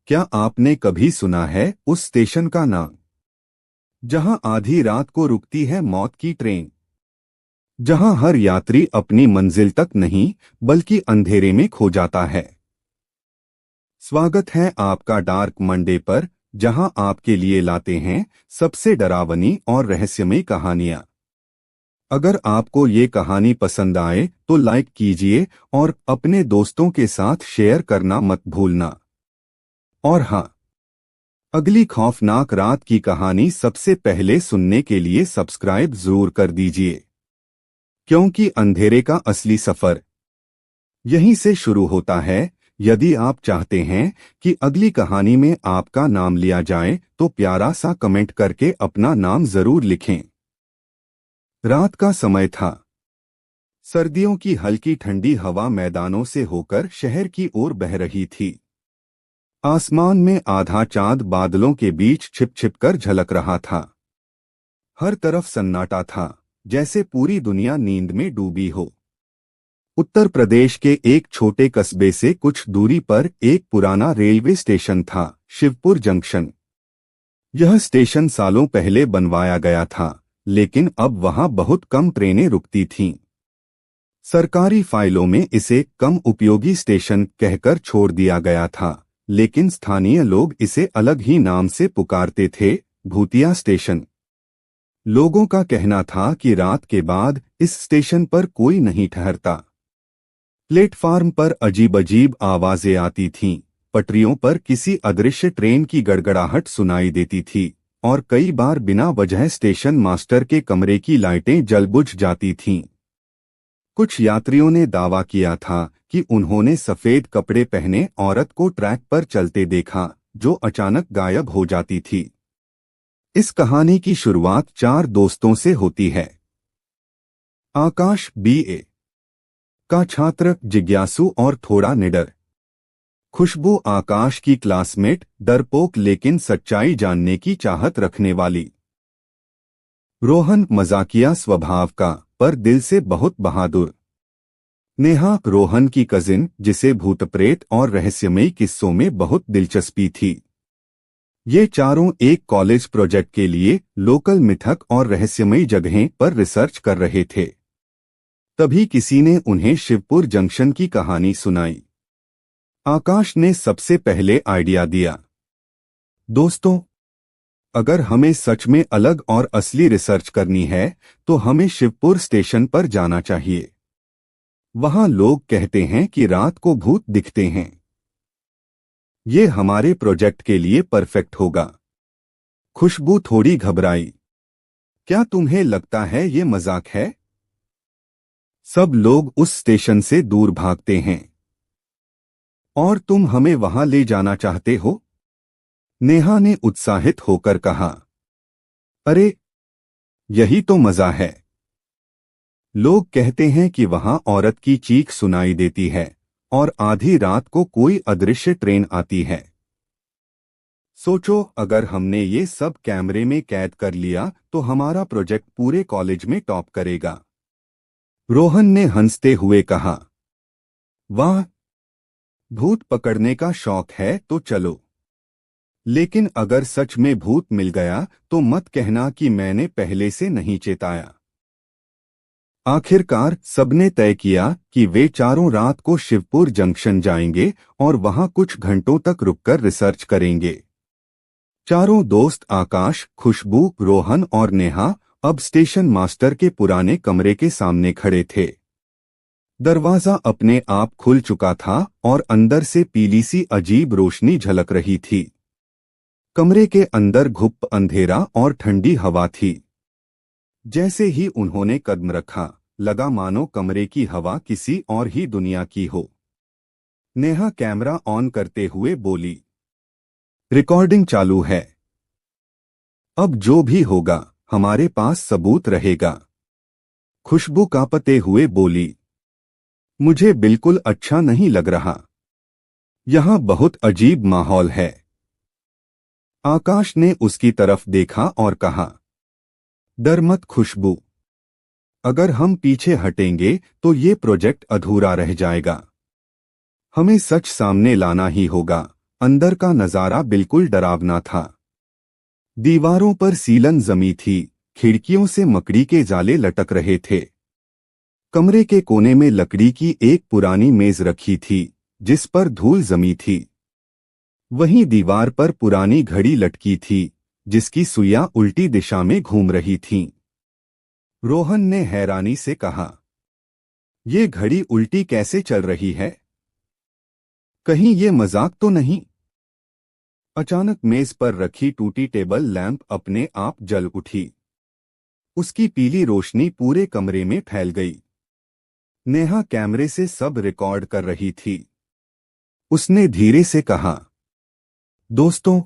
क्या आपने कभी सुना है उस स्टेशन का नाम जहां आधी रात को रुकती है मौत की ट्रेन, जहां हर यात्री अपनी मंजिल तक नहीं बल्कि अंधेरे में खो जाता है। स्वागत है आपका डार्क मंडे पर, जहां आपके लिए लाते हैं सबसे डरावनी और रहस्यमयी कहानियां। अगर आपको ये कहानी पसंद आए तो लाइक कीजिए और अपने दोस्तों के साथ शेयर करना मत भूलना। और हाँ, अगली खौफनाक रात की कहानी सबसे पहले सुनने के लिए सब्सक्राइब जरूर कर दीजिए, क्योंकि अंधेरे का असली सफर यहीं से शुरू होता है। यदि आप चाहते हैं कि अगली कहानी में आपका नाम लिया जाए तो प्यारा सा कमेंट करके अपना नाम जरूर लिखें। रात का समय था। सर्दियों की हल्की ठंडी हवा मैदानों से होकर शहर की ओर बह रही थी। आसमान में आधा चांद बादलों के बीच छिप छिप कर झलक रहा था। हर तरफ सन्नाटा था, जैसे पूरी दुनिया नींद में डूबी हो। उत्तर प्रदेश के एक छोटे कस्बे से कुछ दूरी पर एक पुराना रेलवे स्टेशन था, शिवपुर जंक्शन। यह स्टेशन सालों पहले बनवाया गया था, लेकिन अब वहां बहुत कम ट्रेनें रुकती थीं। सरकारी फाइलों में इसे कम उपयोगी स्टेशन कहकर छोड़ दिया गया था, लेकिन स्थानीय लोग इसे अलग ही नाम से पुकारते थे, भूतिया स्टेशन। लोगों का कहना था कि रात के बाद इस स्टेशन पर कोई नहीं ठहरता। प्लेटफार्म पर अजीब-अजीब आवाजें आती थीं, पटरियों पर किसी अदृश्य ट्रेन की गड़गड़ाहट सुनाई देती थी, और कई बार बिना वजह स्टेशन मास्टर के कमरे की लाइटें जल-बुझ जाती थीं। कुछ यात्रियों ने दावा किया था कि उन्होंने सफेद कपड़े पहने औरत को ट्रैक पर चलते देखा, जो अचानक गायब हो जाती थी। इस कहानी की शुरुआत 4 दोस्तों से होती है। आकाश बीए का छात्र, जिज्ञासु और थोड़ा निडर। खुशबू आकाश की क्लासमेट, डरपोक लेकिन सच्चाई जानने की चाहत रखने वाली। रोहन मजाकिया स्वभाव का, पर दिल से बहुत बहादुर। नेहा, रोहन की कजिन, जिसे भूत-प्रेत और रहस्यमयी किस्सों में बहुत दिलचस्पी थी। ये चारों एक कॉलेज प्रोजेक्ट के लिए लोकल मिथक और रहस्यमयी जगहें पर रिसर्च कर रहे थे। तभी किसी ने उन्हें शिवपुर जंक्शन की कहानी सुनाई। आकाश ने सबसे पहले आइडिया दिया, दोस्तों, अगर हमें सच में अलग और असली रिसर्च करनी है तो हमें शिवपुर स्टेशन पर जाना चाहिए। वहां लोग कहते हैं कि रात को भूत दिखते हैं। ये हमारे प्रोजेक्ट के लिए परफेक्ट होगा। खुशबू थोड़ी घबराई, क्या तुम्हें लगता है ये मजाक है? सब लोग उस स्टेशन से दूर भागते हैं, और तुम हमें वहां ले जाना चाहते हो? नेहा ने उत्साहित होकर कहा, अरे, यही तो मजा है। लोग कहते हैं कि वहां औरत की चीख सुनाई देती है और आधी रात को कोई अदृश्य ट्रेन आती है। सोचो, अगर हमने ये सब कैमरे में कैद कर लिया तो हमारा प्रोजेक्ट पूरे कॉलेज में टॉप करेगा। रोहन ने हंसते हुए कहा, वाह, भूत पकड़ने का शौक है तो चलो। लेकिन अगर सच में भूत मिल गया तो मत कहना कि मैंने पहले से नहीं चेताया। आखिरकार सबने तय किया कि वे चारों रात को शिवपुर जंक्शन जाएंगे और वहां कुछ घंटों तक रुककर रिसर्च करेंगे। चारों दोस्त आकाश, खुशबू, रोहन और नेहा अब स्टेशन मास्टर के पुराने कमरे के सामने खड़े थे। दरवाजा अपने आप खुल चुका था और अंदर से पीली सी अजीब रोशनी झलक रही थी। कमरे के अंदर घुप अंधेरा और ठंडी हवा थी। जैसे ही उन्होंने कदम रखा, लगा मानो कमरे की हवा किसी और ही दुनिया की हो। नेहा कैमरा ऑन करते हुए बोली, रिकॉर्डिंग चालू है। अब जो भी होगा हमारे पास सबूत रहेगा। खुशबू कांपते हुए बोली, मुझे बिल्कुल अच्छा नहीं लग रहा। यहाँ बहुत अजीब माहौल है। आकाश ने उसकी तरफ देखा और कहा, डर मत खुशबू, अगर हम पीछे हटेंगे तो ये प्रोजेक्ट अधूरा रह जाएगा। हमें सच सामने लाना ही होगा, अंदर का नजारा बिल्कुल डरावना था। दीवारों पर सीलन जमी थी, खिड़कियों से मकड़ी के जाले लटक रहे थे। कमरे के कोने में लकड़ी की एक पुरानी मेज रखी थी, जिस पर धूल जमी थी। वहीं दीवार पर पुरानी घड़ी लटकी थी, जिसकी सुइयां उल्टी दिशा में घूम रही थीं। रोहन ने हैरानी से कहा, ये घड़ी उल्टी कैसे चल रही है? कहीं ये मजाक तो नहीं? अचानक मेज पर रखी टूटी टेबल लैंप अपने आप जल उठी। उसकी पीली रोशनी पूरे कमरे में फैल गई। नेहा कैमरे से सब रिकॉर्ड कर रही थी। उसने धीरे से कहा, दोस्तों,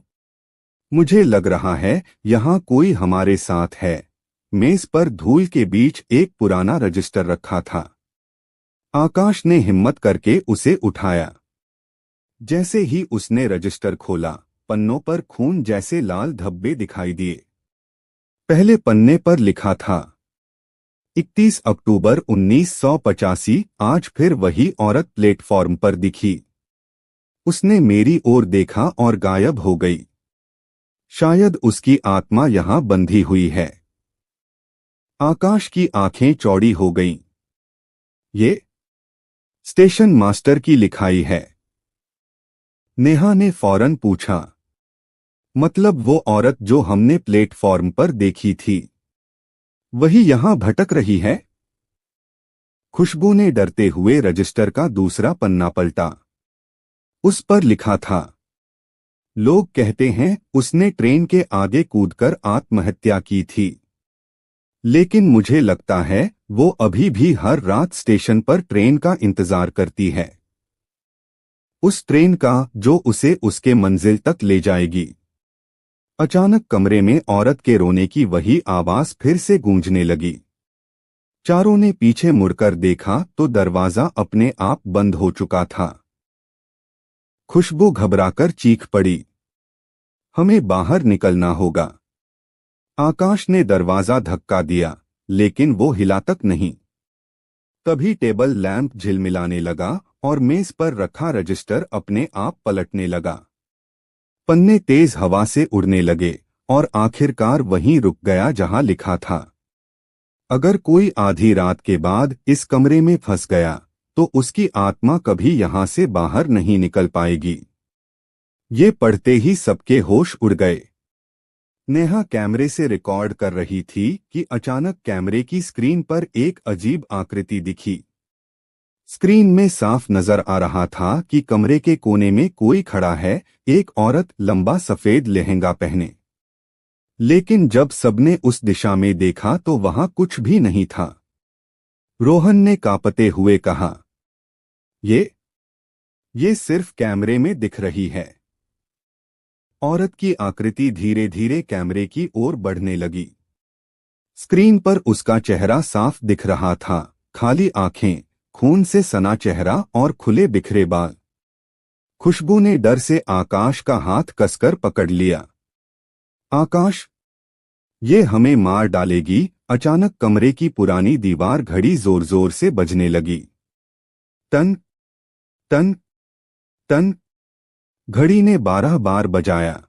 मुझे लग रहा है यहाँ कोई हमारे साथ है। मेज पर धूल के बीच एक पुराना रजिस्टर रखा था। आकाश ने हिम्मत करके उसे उठाया। जैसे ही उसने रजिस्टर खोला, पन्नों पर खून जैसे लाल धब्बे दिखाई दिए। पहले पन्ने पर लिखा था, 31 अक्टूबर 1985। आज फिर वही औरत प्लेटफॉर्म पर दिखी। उसने मेरी ओर देखा और गायब हो गई। शायद उसकी आत्मा यहां बंधी हुई है। आकाश की आंखें चौड़ी हो गईं। ये स्टेशन मास्टर की लिखाई है। नेहा ने फौरन पूछा, मतलब वो औरत जो हमने प्लेटफॉर्म पर देखी थी, वही यहां भटक रही है? खुशबू ने डरते हुए रजिस्टर का दूसरा पन्ना पलटा। उस पर लिखा था, लोग कहते हैं उसने ट्रेन के आगे कूदकर आत्महत्या की थी, लेकिन मुझे लगता है वो अभी भी हर रात स्टेशन पर ट्रेन का इंतजार करती है। उस ट्रेन का जो उसे उसके मंजिल तक ले जाएगी। अचानक कमरे में औरत के रोने की वही आवाज फिर से गूंजने लगी। चारों ने पीछे मुड़कर देखा तो दरवाजा अपने आप बंद हो चुका था। खुशबू घबराकर चीख पड़ी, हमें बाहर निकलना होगा। आकाश ने दरवाजा धक्का दिया, लेकिन वो हिला तक नहीं। तभी टेबल लैंप झिलमिलाने लगा और मेज पर रखा रजिस्टर अपने आप पलटने लगा। पन्ने तेज हवा से उड़ने लगे और आखिरकार वहीं रुक गया जहां लिखा था, अगर कोई आधी रात के बाद इस कमरे में फंस गया तो उसकी आत्मा कभी यहां से बाहर नहीं निकल पाएगी। ये पढ़ते ही सबके होश उड़ गए। नेहा कैमरे से रिकॉर्ड कर रही थी कि अचानक कैमरे की स्क्रीन पर एक अजीब आकृति दिखी। स्क्रीन में साफ नजर आ रहा था कि कमरे के कोने में कोई खड़ा है, एक औरत लंबा सफेद लहंगा पहने। लेकिन जब सबने उस दिशा में देखा तो वहां कुछ भी नहीं था। रोहन ने कांपते हुए कहा, ये सिर्फ कैमरे में दिख रही है। औरत की आकृति धीरे धीरे कैमरे की ओर बढ़ने लगी। स्क्रीन पर उसका चेहरा साफ दिख रहा था, खाली आंखें, खून से सना चेहरा और खुले बिखरे बाल। खुशबू ने डर से आकाश का हाथ कसकर पकड़ लिया। आकाश, ये हमें मार डालेगी। अचानक कमरे की पुरानी दीवार घड़ी जोर जोर से बजने लगी। टन टन टन। घड़ी ने 12 बार बजाया।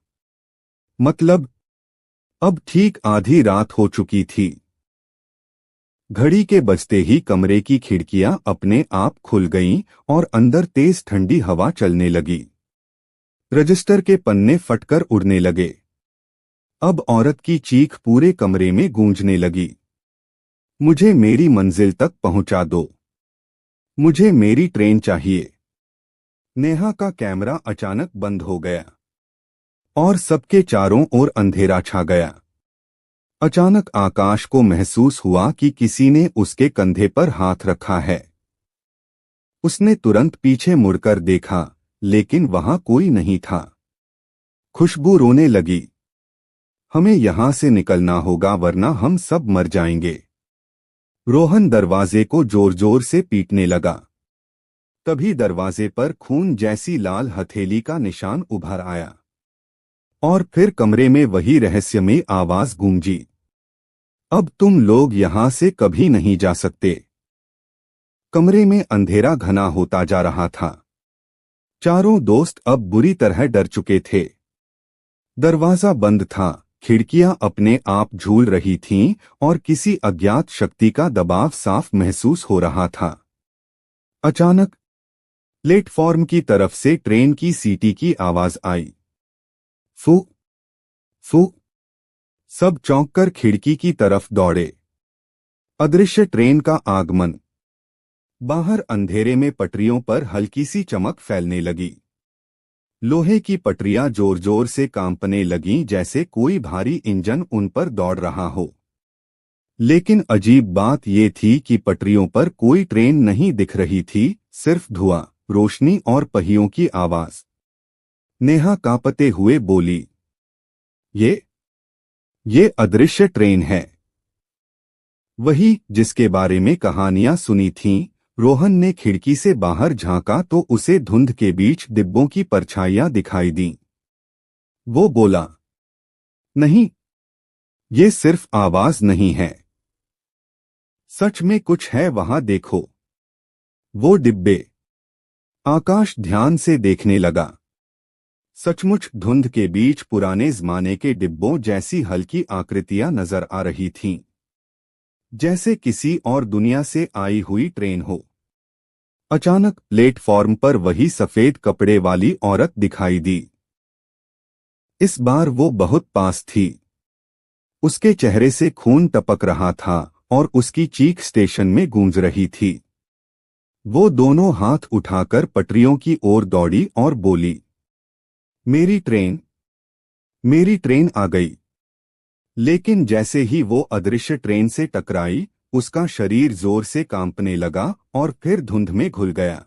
मतलब अब ठीक आधी रात हो चुकी थी। घड़ी के बजते ही कमरे की खिड़कियां अपने आप खुल गईं और अंदर तेज ठंडी हवा चलने लगी। रजिस्टर के पन्ने फटकर उड़ने लगे। अब औरत की चीख पूरे कमरे में गूंजने लगी, मुझे मेरी मंजिल तक पहुंचा दो, मुझे मेरी ट्रेन चाहिए। नेहा का कैमरा अचानक बंद हो गया और सबके चारों ओर अंधेरा छा गया। अचानक आकाश को महसूस हुआ कि किसी ने उसके कंधे पर हाथ रखा है। उसने तुरंत पीछे मुड़कर देखा, लेकिन वहां कोई नहीं था। खुशबू रोने लगी, हमें यहां से निकलना होगा वरना हम सब मर जाएंगे। रोहन दरवाजे को जोर जोर से पीटने लगा। तभी दरवाजे पर खून जैसी लाल हथेली का निशान उभर आया और फिर कमरे में वही रहस्यमयी आवाज गूंजी, अब तुम लोग यहां से कभी नहीं जा सकते। कमरे में अंधेरा घना होता जा रहा था। चारों दोस्त अब बुरी तरह डर चुके थे। दरवाजा बंद था, खिड़कियां अपने आप झूल रही थीं और किसी अज्ञात शक्ति का दबाव साफ महसूस हो रहा था। अचानक प्लेटफॉर्म की तरफ से ट्रेन की सीटी की आवाज आई। फू फू। सब चौंककर खिड़की की तरफ दौड़े। अदृश्य ट्रेन का आगमन। बाहर अंधेरे में पटरियों पर हल्की सी चमक फैलने लगी। लोहे की पटरियां जोर जोर से कांपने लगीं, जैसे कोई भारी इंजन उन पर दौड़ रहा हो। लेकिन अजीब बात यह थी कि पटरियों पर कोई ट्रेन नहीं दिख रही थी, सिर्फ धुआं, रोशनी और पहियों की आवाज। नेहा कांपते हुए बोली, ये अदृश्य ट्रेन है। वही जिसके बारे में कहानियां सुनी थीं। रोहन ने खिड़की से बाहर झांका तो उसे धुंध के बीच डिब्बों की परछाइयां दिखाई दीं। वो बोला, नहीं, ये सिर्फ आवाज नहीं है, सच में कुछ है वहां, देखो वो डिब्बे। आकाश ध्यान से देखने लगा। सचमुच धुंध के बीच पुराने जमाने के डिब्बों जैसी हल्की आकृतियां नजर आ रही थीं, जैसे किसी और दुनिया से आई हुई ट्रेन हो। अचानक प्लेटफॉर्म पर वही सफेद कपड़े वाली औरत दिखाई दी। इस बार वो बहुत पास थी। उसके चेहरे से खून टपक रहा था और उसकी चीख स्टेशन में गूंज रही थी। वो दोनों हाथ उठाकर पटरियों की ओर दौड़ी और बोली, मेरी ट्रेन आ गई। लेकिन जैसे ही वो अदृश्य ट्रेन से टकराई, उसका शरीर जोर से कांपने लगा और फिर धुंध में घुल गया।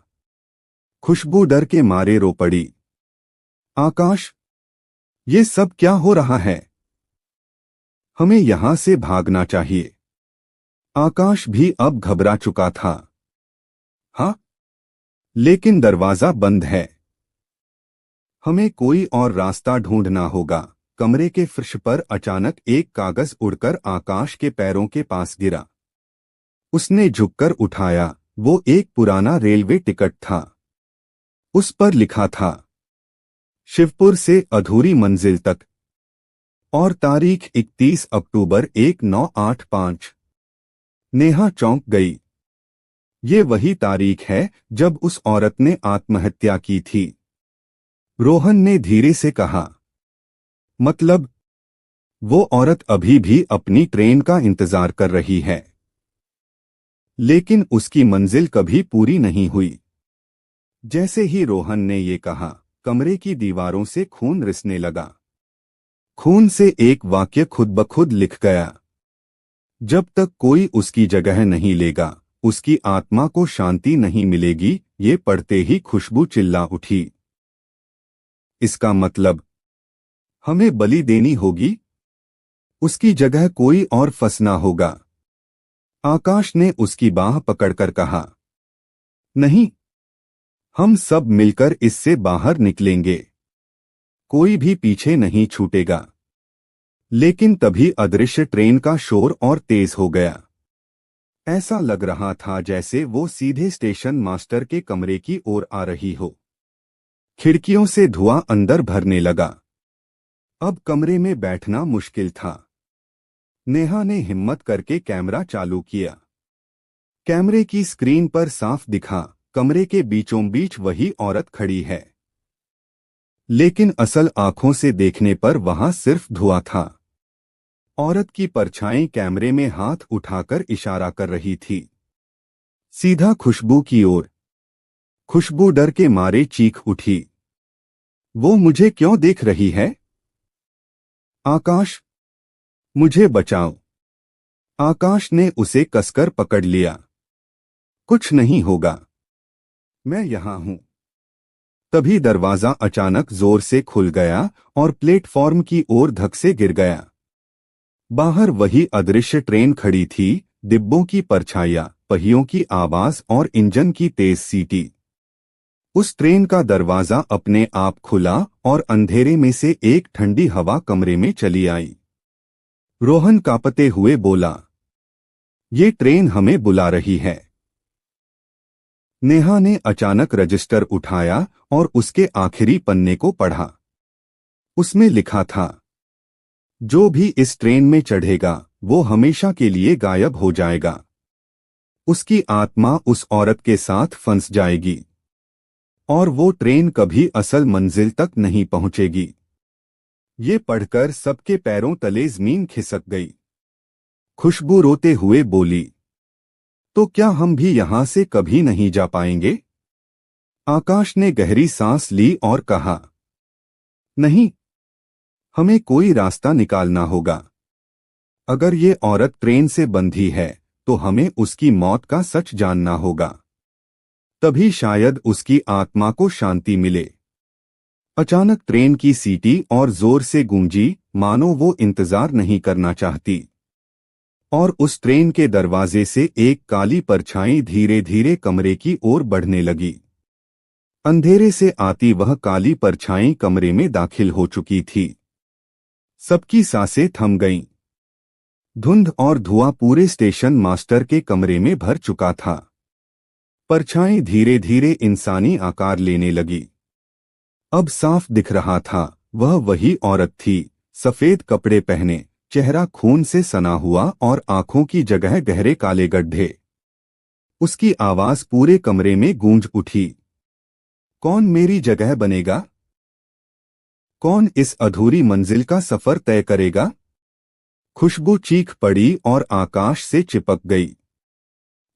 खुशबू डर के मारे रो पड़ी। आकाश, ये सब क्या हो रहा है? हमें यहां से भागना चाहिए। आकाश भी अब घबरा चुका था। हाँ, लेकिन दरवाजा बंद है। हमें कोई और रास्ता ढूंढना होगा। कमरे के फर्श पर अचानक एक कागज उड़कर आकाश के पैरों के पास गिरा। उसने झुककर उठाया। वो एक पुराना रेलवे टिकट था। उस पर लिखा था, शिवपुर से अधूरी मंजिल तक, और तारीख 31 अक्टूबर 1985। नेहा चौंक गई। ये वही तारीख है जब उस औरत ने आत्महत्या की थी। रोहन ने धीरे से कहा, मतलब वो औरत अभी भी अपनी ट्रेन का इंतजार कर रही है। लेकिन उसकी मंजिल कभी पूरी नहीं हुई। जैसे ही रोहन ने ये कहा, कमरे की दीवारों से खून रिसने लगा। खून से एक वाक्य खुद ब खुद लिख गया, जब तक कोई उसकी जगह नहीं लेगा, उसकी आत्मा को शांति नहीं मिलेगी। ये पढ़ते ही खुशबू चिल्ला उठी, इसका मतलब हमें बलि देनी होगी। उसकी जगह कोई और फंसना होगा। आकाश ने उसकी बाह पकड़कर कहा, नहीं, हम सब मिलकर इससे बाहर निकलेंगे। कोई भी पीछे नहीं छूटेगा। लेकिन तभी अदृश्य ट्रेन का शोर और तेज हो गया। ऐसा लग रहा था जैसे वो सीधे स्टेशन मास्टर के कमरे की ओर आ रही हो। खिड़कियों से धुआं अंदर भरने लगा। अब कमरे में बैठना मुश्किल था। नेहा ने हिम्मत करके कैमरा चालू किया। कैमरे की स्क्रीन पर साफ दिखा, कमरे के बीचों बीच वही औरत खड़ी है। लेकिन असल आंखों से देखने पर वहां सिर्फ धुआं था। औरत की परछाई कैमरे में हाथ उठाकर इशारा कर रही थी, सीधा खुशबू की ओर। खुशबू डर के मारे चीख उठी, वो मुझे क्यों देख रही है? आकाश, मुझे बचाओ। आकाश ने उसे कसकर पकड़ लिया। कुछ नहीं होगा, मैं यहां हूं। तभी दरवाजा अचानक जोर से खुल गया और प्लेटफॉर्म की ओर धक से गिर गया। बाहर वही अदृश्य ट्रेन खड़ी थी, डिब्बों की परछाइयां, पहियों की आवाज और इंजन की तेज सीटी। उस ट्रेन का दरवाजा अपने आप खुला और अंधेरे में से एक ठंडी हवा कमरे में चली आई। रोहन कांपते हुए बोला, ये ट्रेन हमें बुला रही है। नेहा ने अचानक रजिस्टर उठाया और उसके आखिरी पन्ने को पढ़ा। उसमें लिखा था, जो भी इस ट्रेन में चढ़ेगा वो हमेशा के लिए गायब हो जाएगा। उसकी आत्मा उस औरत के साथ फंस जाएगी और वो ट्रेन कभी असल मंजिल तक नहीं पहुंचेगी। ये पढ़कर सबके पैरों तले जमीन खिसक गई। खुशबू रोते हुए बोली, तो क्या हम भी यहां से कभी नहीं जा पाएंगे? आकाश ने गहरी सांस ली और कहा, नहीं, हमें कोई रास्ता निकालना होगा। अगर ये औरत ट्रेन से बंधी है तो हमें उसकी मौत का सच जानना होगा। तभी शायद उसकी आत्मा को शांति मिले। अचानक ट्रेन की सीटी और जोर से गूंजी, मानो वो इंतजार नहीं करना चाहती। और उस ट्रेन के दरवाजे से एक काली परछाई धीरे धीरे कमरे की ओर बढ़ने लगी। अंधेरे से आती वह काली परछाई कमरे में दाखिल हो चुकी थी। सबकी सांसें थम गईं। धुंध और धुआं पूरे स्टेशन मास्टर के कमरे में भर चुका था। परछाई धीरे धीरे इंसानी आकार लेने लगी। अब साफ दिख रहा था, वह वही औरत थी, सफेद कपड़े पहने, चेहरा खून से सना हुआ और आंखों की जगह गहरे काले गड्ढे। उसकी आवाज पूरे कमरे में गूंज उठी, कौन मेरी जगह बनेगा? कौन इस अधूरी मंजिल का सफर तय करेगा? खुशबू चीख पड़ी और आकाश से चिपक गई।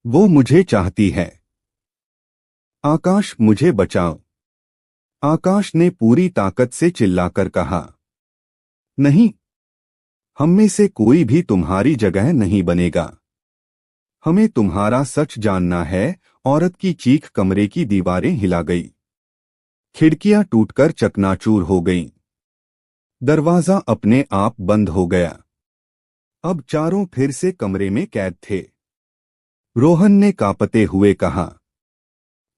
वो मुझे चाहती है। आकाश, मुझे बचाओ। आकाश ने पूरी ताकत से चिल्लाकर कहा, नहीं, हम में से कोई भी तुम्हारी जगह नहीं बनेगा। हमें तुम्हारा सच जानना है। औरत की चीख कमरे की दीवारें हिला गई। खिड़कियां टूटकर चकनाचूर हो गईं। दरवाजा अपने आप बंद हो गया। अब चारों फिर से कमरे में कैद थे। रोहन ने कांपते हुए कहा,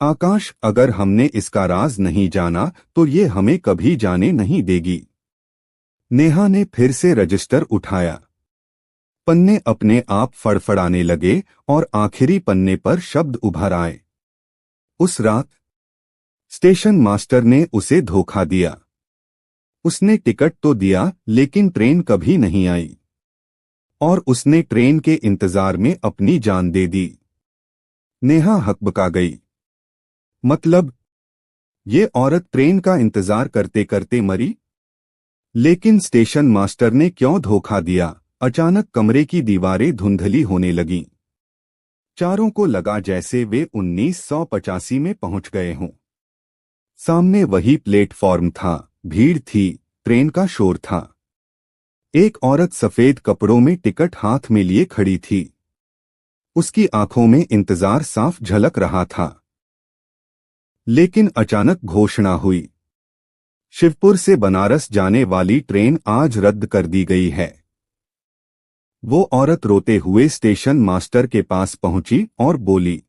आकाश, अगर हमने इसका राज नहीं जाना तो ये हमें कभी जाने नहीं देगी। नेहा ने फिर से रजिस्टर उठाया। पन्ने अपने आप फड़फड़ाने लगे और आखिरी पन्ने पर शब्द उभर आए, उस रात स्टेशन मास्टर ने उसे धोखा दिया। उसने टिकट तो दिया लेकिन ट्रेन कभी नहीं आई। और उसने ट्रेन के इंतजार में अपनी जान दे दी। नेहा हकबका गई। मतलब, ये औरत ट्रेन का इंतजार करते करते मरी? लेकिन स्टेशन मास्टर ने क्यों धोखा दिया? अचानक कमरे की दीवारें धुंधली होने लगीं। चारों को लगा जैसे वे 1985 में पहुंच गए हों। सामने वही प्लेटफॉर्म था, भीड़ थी, ट्रेन का शोर था। एक औरत सफेद कपड़ों में टिकट हाथ में लिए खड़ी थी। उसकी आंखों में इंतजार साफ झलक रहा था। लेकिन अचानक घोषणा हुई, शिवपुर से बनारस जाने वाली ट्रेन आज रद्द कर दी गई है। वो औरत रोते हुए स्टेशन मास्टर के पास पहुंची और बोली,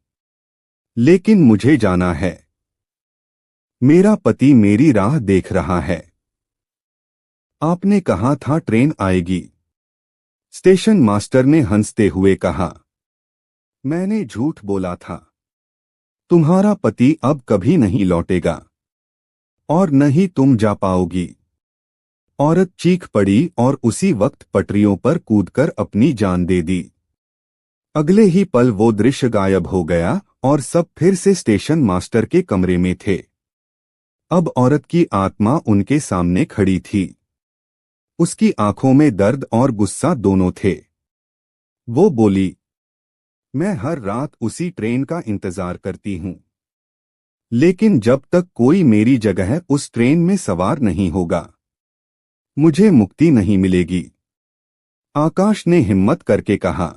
लेकिन मुझे जाना है। मेरा पति मेरी राह देख रहा है। आपने कहा था ट्रेन आएगी। स्टेशन मास्टर ने हंसते हुए कहा, मैंने झूठ बोला था। तुम्हारा पति अब कभी नहीं लौटेगा और न ही तुम जा पाओगी। औरत चीख पड़ी और उसी वक्त पटरियों पर कूदकर अपनी जान दे दी। अगले ही पल वो दृश्य गायब हो गया और सब फिर से स्टेशन मास्टर के कमरे में थे। अब औरत की आत्मा उनके सामने खड़ी थी। उसकी आंखों में दर्द और गुस्सा दोनों थे। वो बोली, मैं हर रात उसी ट्रेन का इंतजार करती हूं, लेकिन जब तक कोई मेरी जगह उस ट्रेन में सवार नहीं होगा मुझे मुक्ति नहीं मिलेगी। आकाश ने हिम्मत करके कहा,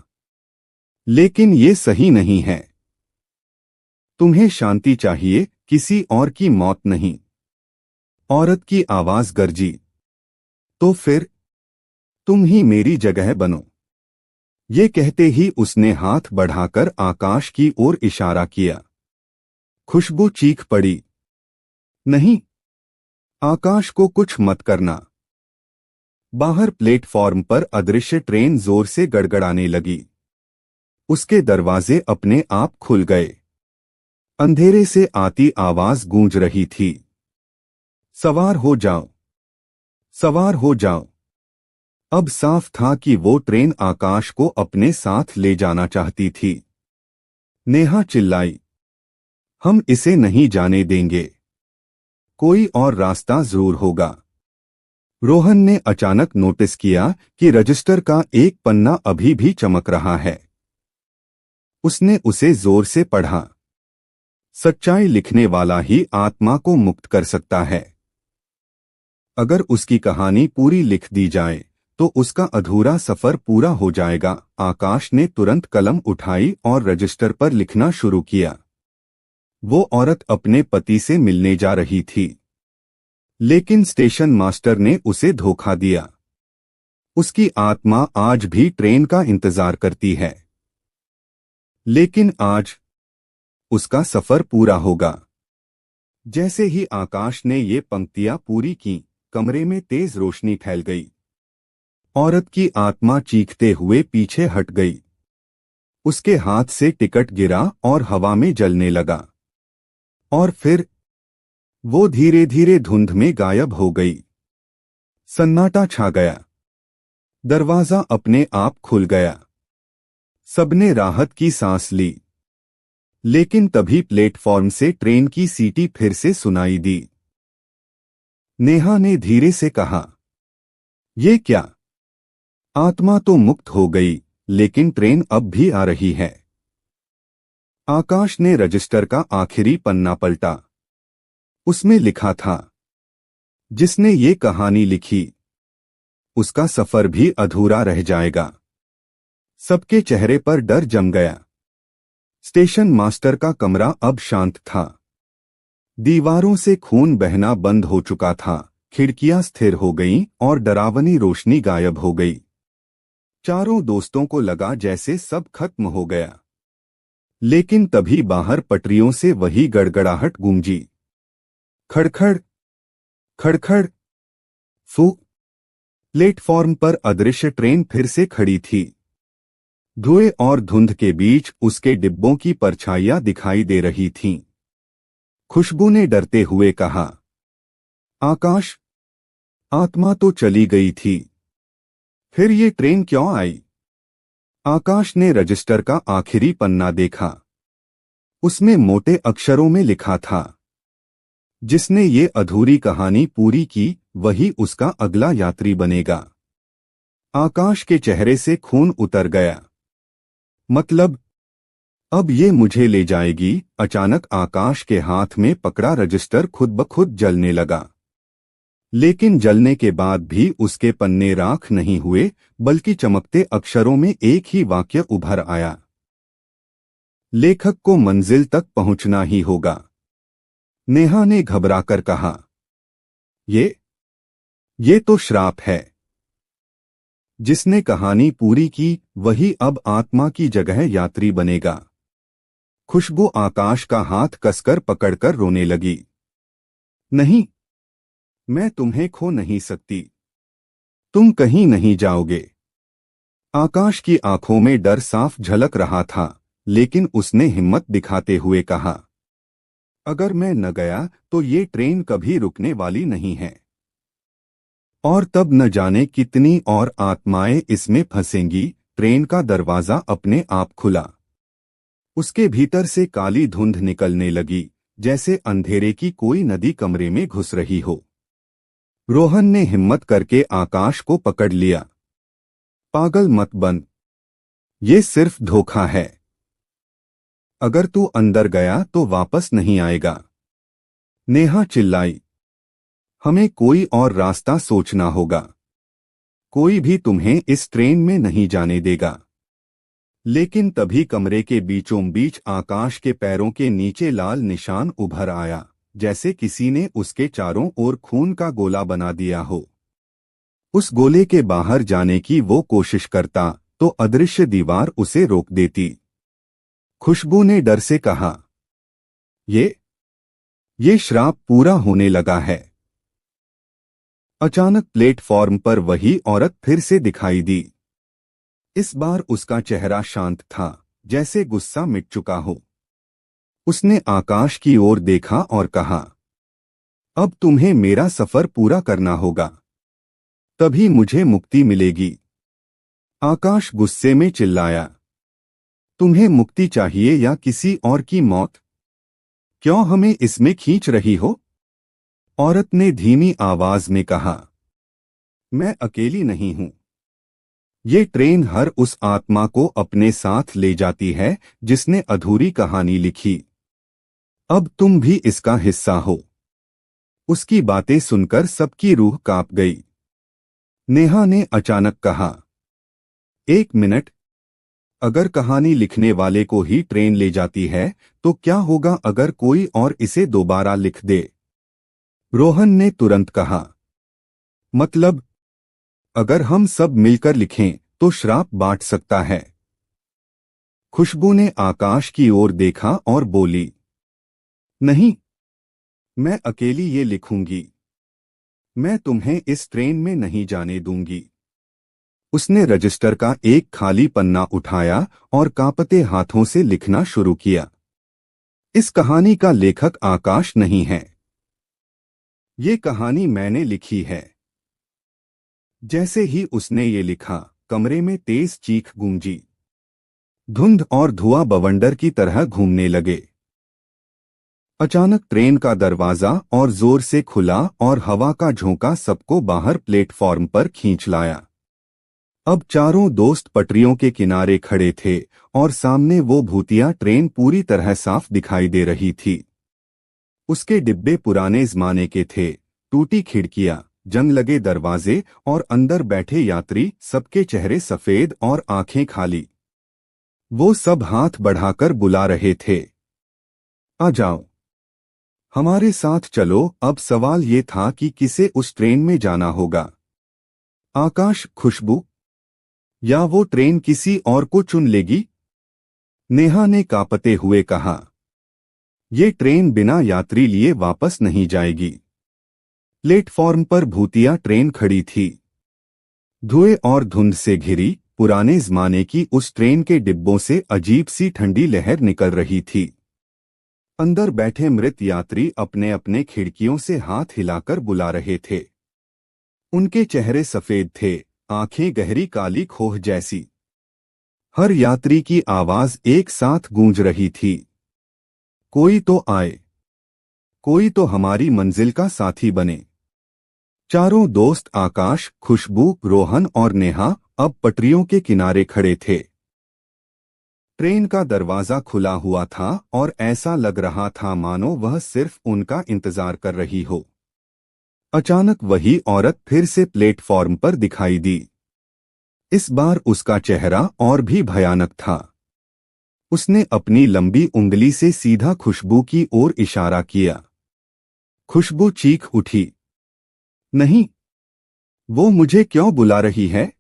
लेकिन ये सही नहीं है। तुम्हें शांति चाहिए, किसी और की मौत नहीं। औरत की आवाज गरजी, तो फिर तुम ही मेरी जगह बनो। ये कहते ही उसने हाथ बढ़ाकर आकाश की ओर इशारा किया। खुशबू चीख पड़ी, नहीं, आकाश को कुछ मत करना। बाहर प्लेटफॉर्म पर अदृश्य ट्रेन जोर से गड़गड़ाने लगी। उसके दरवाजे अपने आप खुल गए। अंधेरे से आती आवाज गूंज रही थी, सवार हो जाओ, सवार हो जाओ। अब साफ था कि वो ट्रेन आकाश को अपने साथ ले जाना चाहती थी। नेहा चिल्लाई, हम इसे नहीं जाने देंगे, कोई और रास्ता जरूर होगा। रोहन ने अचानक नोटिस किया कि रजिस्टर का एक पन्ना अभी भी चमक रहा है। उसने उसे जोर से पढ़ा। सच्चाई लिखने वाला ही आत्मा को मुक्त कर सकता है। अगर उसकी कहानी पूरी लिख दी जाए तो उसका अधूरा सफर पूरा हो जाएगा। आकाश ने तुरंत कलम उठाई और रजिस्टर पर लिखना शुरू किया। वो औरत अपने पति से मिलने जा रही थी, लेकिन स्टेशन मास्टर ने उसे धोखा दिया। उसकी आत्मा आज भी ट्रेन का इंतजार करती है, लेकिन आज उसका सफर पूरा होगा। जैसे ही आकाश ने ये पंक्तियां पूरी की, कमरे में तेज रोशनी फैल गई। औरत की आत्मा चीखते हुए पीछे हट गई। उसके हाथ से टिकट गिरा और हवा में जलने लगा, और फिर वो धीरे धीरे धुंध में गायब हो गई। सन्नाटा छा गया। दरवाजा अपने आप खुल गया। सबने राहत की सांस ली। लेकिन तभी प्लेटफॉर्म से ट्रेन की सीटी फिर से सुनाई दी। नेहा ने धीरे से कहा, ये क्या? आत्मा तो मुक्त हो गई, लेकिन ट्रेन अब भी आ रही है। आकाश ने रजिस्टर का आखिरी पन्ना पलटा। उसमें लिखा था, जिसने ये कहानी लिखी, उसका सफर भी अधूरा रह जाएगा। सबके चेहरे पर डर जम गया। स्टेशन मास्टर का कमरा अब शांत था। दीवारों से खून बहना बंद हो चुका था, खिड़कियां स्थिर हो गईं और डरावनी रोशनी गायब हो गई। चारों दोस्तों को लगा जैसे सब खत्म हो गया। लेकिन तभी बाहर पटरियों से वही गड़गड़ाहट गूंजी। खड़खड़, खड़खड़। फू। प्लेटफॉर्म पर अदृश्य ट्रेन फिर से खड़ी थी। धुएं और धुंध के बीच उसके डिब्बों की परछाइयां दिखाई दे रही थीं। खुशबू ने डरते हुए कहा, आकाश, आत्मा तो चली गई थी, फिर ये ट्रेन क्यों आई? आकाश ने रजिस्टर का आखिरी पन्ना देखा। उसमें मोटे अक्षरों में लिखा था, जिसने ये अधूरी कहानी पूरी की, वही उसका अगला यात्री बनेगा। आकाश के चेहरे से खून उतर गया। मतलब, अब ये मुझे ले जाएगी। अचानक आकाश के हाथ में पकड़ा रजिस्टर खुद ब खुद जलने लगा। लेकिन जलने के बाद भी उसके पन्ने राख नहीं हुए, बल्कि चमकते अक्षरों में एक ही वाक्य उभर आया, लेखक को मंजिल तक पहुंचना ही होगा। नेहा ने घबराकर कहा, ये तो श्राप है। जिसने कहानी पूरी की, वही अब आत्मा की जगह यात्री बनेगा। खुशबू आकाश का हाथ कसकर पकड़कर रोने लगी। नहीं, मैं तुम्हें खो नहीं सकती। तुम कहीं नहीं जाओगे। आकाश की आंखों में डर साफ झलक रहा था, लेकिन उसने हिम्मत दिखाते हुए कहा, अगर मैं न गया तो ये ट्रेन कभी रुकने वाली नहीं है। और तब न जाने कितनी और आत्माएं इसमें फंसेंगी। ट्रेन का दरवाजा अपने आप खुला। उसके भीतर से काली धुंध निकलने लगी, जैसे अंधेरे की कोई नदी कमरे में घुस रही हो। रोहन ने हिम्मत करके आकाश को पकड़ लिया। पागल मत बन, ये सिर्फ धोखा है। अगर तू अंदर गया तो वापस नहीं आएगा। नेहा चिल्लाई, हमें कोई और रास्ता सोचना होगा। कोई भी तुम्हें इस ट्रेन में नहीं जाने देगा। लेकिन तभी कमरे के बीचों बीच आकाश के पैरों के नीचे लाल निशान उभर आया, जैसे किसी ने उसके चारों ओर खून का गोला बना दिया हो। उस गोले के बाहर जाने की वो कोशिश करता तो अदृश्य दीवार उसे रोक देती। खुशबू ने डर से कहा, ये श्राप पूरा होने लगा है। अचानक प्लेटफॉर्म पर वही औरत फिर से दिखाई दी। इस बार उसका चेहरा शांत था, जैसे गुस्सा मिट चुका हो। उसने आकाश की ओर देखा और कहा, अब तुम्हें मेरा सफर पूरा करना होगा, तभी मुझे मुक्ति मिलेगी। आकाश गुस्से में चिल्लाया, तुम्हें मुक्ति चाहिए या किसी और की मौत? क्यों हमें इसमें खींच रही हो? औरत ने धीमी आवाज में कहा, मैं अकेली नहीं हूं। ये ट्रेन हर उस आत्मा को अपने साथ ले जाती है जिसने अधूरी कहानी लिखी। अब तुम भी इसका हिस्सा हो। उसकी बातें सुनकर सबकी रूह कांप गई। नेहा ने अचानक कहा, एक मिनट, अगर कहानी लिखने वाले को ही ट्रेन ले जाती है तो क्या होगा अगर कोई और इसे दोबारा लिख दे? रोहन ने तुरंत कहा, मतलब अगर हम सब मिलकर लिखें तो श्राप बांट सकता है। खुशबू ने आकाश की ओर देखा और बोली, नहीं, मैं अकेली ये लिखूंगी। मैं तुम्हें इस ट्रेन में नहीं जाने दूंगी। उसने रजिस्टर का एक खाली पन्ना उठाया और कांपते हाथों से लिखना शुरू किया। इस कहानी का लेखक आकाश नहीं है। ये कहानी मैंने लिखी है। जैसे ही उसने ये लिखा, कमरे में तेज चीख गूंजी। धुंध और धुआं बवंडर की तरह घूमने लगे। अचानक ट्रेन का दरवाजा और जोर से खुला और हवा का झोंका सबको बाहर प्लेटफॉर्म पर खींच लाया। अब चारों दोस्त पटरियों के किनारे खड़े थे और सामने वो भूतिया ट्रेन पूरी तरह साफ दिखाई दे रही थी। उसके डिब्बे पुराने जमाने के थे, टूटी खिड़कियां, जंग लगे दरवाजे और अंदर बैठे यात्री, सबके चेहरे सफेद और आंखें खाली। वो सब हाथ बढ़ाकर बुला रहे थे, आ जाओ, हमारे साथ चलो। अब सवाल ये था कि किसे उस ट्रेन में जाना होगा, आकाश, खुशबू, या वो ट्रेन किसी और को चुन लेगी? नेहा ने कांपते हुए कहा, ये ट्रेन बिना यात्री लिए वापस नहीं जाएगी। प्लेटफॉर्म पर भूतिया ट्रेन खड़ी थी, धुएं और धुंध से घिरी। पुराने जमाने की उस ट्रेन के डिब्बों से अजीब सी ठंडी लहर निकल रही थी। अंदर बैठे मृत यात्री अपने अपने खिड़कियों से हाथ हिलाकर बुला रहे थे। उनके चेहरे सफेद थे, आंखें गहरी काली खोह जैसी। हर यात्री की आवाज एक साथ गूंज रही थी, कोई तो आए, कोई तो हमारी मंजिल का साथी बने। चारों दोस्त आकाश, खुशबू, रोहन और नेहा अब पटरियों के किनारे खड़े थे। ट्रेन का दरवाजा खुला हुआ था और ऐसा लग रहा था मानो वह सिर्फ उनका इंतजार कर रही हो। अचानक वही औरत फिर से प्लेटफॉर्म पर दिखाई दी। इस बार उसका चेहरा और भी भयानक था। उसने अपनी लंबी उंगली से सीधा खुशबू की ओर इशारा किया। खुशबू चीख उठी, नहीं, वो मुझे क्यों बुला रही है?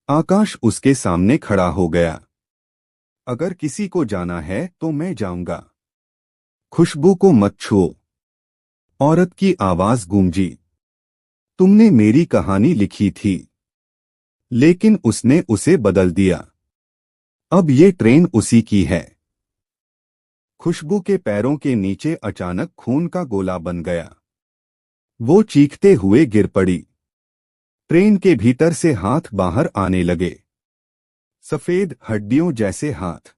आकाश उसके सामने खड़ा हो गया, अगर किसी को जाना है तो मैं जाऊंगा। खुशबू को मत छुओ, औरत की आवाज गूंजी। तुमने मेरी कहानी लिखी थी, लेकिन उसने उसे बदल दिया। अब ये ट्रेन उसी की है। खुशबू के पैरों के नीचे अचानक खून का गोला बन गया। वो चीखते हुए गिर पड़ी। ट्रेन के भीतर से हाथ बाहर आने लगे, सफेद हड्डियों जैसे हाथ,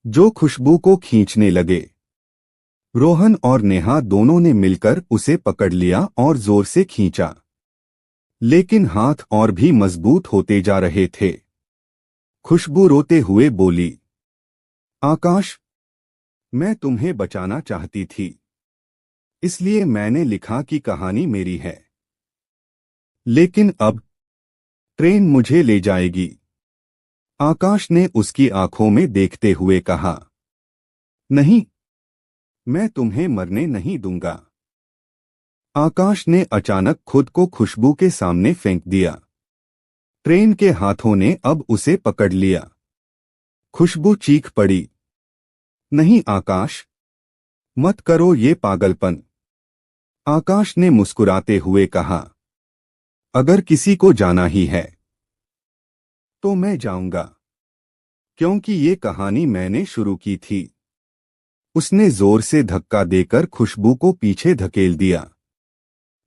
जो खुशबू को खींचने लगे। रोहन और नेहा दोनों ने मिलकर उसे पकड़ लिया और जोर से खींचा, लेकिन हाथ और भी मजबूत होते जा रहे थे। खुशबू रोते हुए बोली, आकाश, मैं तुम्हें बचाना चाहती थी, इसलिए मैंने लिखा कि कहानी मेरी है। लेकिन अब ट्रेन मुझे ले जाएगी। आकाश ने उसकी आंखों में देखते हुए कहा, नहीं, मैं तुम्हें मरने नहीं दूंगा। आकाश ने अचानक खुद को खुशबू के सामने फेंक दिया। ट्रेन के हाथों ने अब उसे पकड़ लिया। खुशबू चीख पड़ी, नहीं आकाश, मत करो ये पागलपन। आकाश ने मुस्कुराते हुए कहा, अगर किसी को जाना ही है तो मैं जाऊंगा, क्योंकि ये कहानी मैंने शुरू की थी। उसने जोर से धक्का देकर खुशबू को पीछे धकेल दिया।